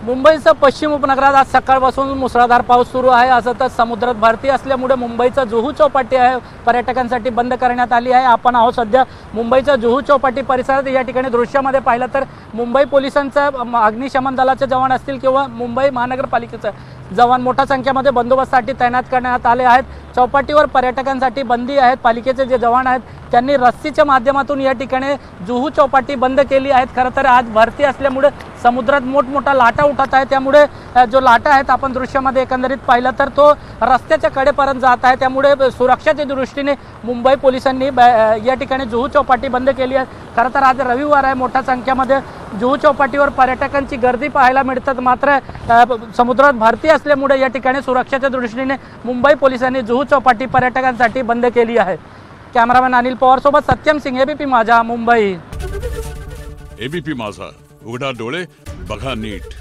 मुंबईच्या पश्चिम उपनगरात आज सकाळपासून मुसळधार पाऊस सुरू आहे। असं तर समुद्रात भरती असल्यामुळे मुंबईचा जुहू चौपाटी आहे पर्यटकांसाठी बंद करण्यात आली आहे। आपण आहोत सध्या मुंबईच्या जुहू चौपाटी परिसरात। या ठिकाणी दृश्यामध्ये पाहिलं तर मुंबई पोलिसांचा अग्निशमन दलाचे जवान असतील किंवा मुंबई महानगरपालिकेचे जवान मोठ्या संख्येमध्ये बंदोबस्तासाठी तैनात करण्यात आले आहेत। चौपाटीवर पर्यटकांसाठी बंदी आहे। पालिकेचे जे जवान आहेत त्यांनी रस्सीच्या माध्यमातून या ठिकाणी जुहू चौपाटी बंद केली आहेत। खरं तर आज भरती असल्यामुळे समुद्रात मोठमोठा लाटा उठत आहे, त्यामुळे जो लाटा आहेत आपण दृश्यामध्ये एकंदरीत पाहिलं तर तो रस्त्याच्या कडेपर्यंत जात आहे। त्यामुळे सुरक्षेच्या दृष्टीने मुंबई पोलिसांनी या ठिकाणी जुहू चौपाटी बंद केली आहे। खरं तर आज रविवार आहे, मोठ्या संख्येमध्ये जुहू चौपाटीवर पर्यटकांची गर्दी पाहायला मिळतात। मात्र समुद्रात भरती असल्यामुळे या ठिकाणी सुरक्षेच्या दृष्टीने मुंबई पोलिसांनी जुहू चौपाटी पर्यटकांसाठी बंद केली आहे। कॅमेरामॅन अनिल पवार सोबत सत्यम सिंह, एबीपी माझा, मुंबई। एबीपी माझा, उघडा डोळे बघा नीट।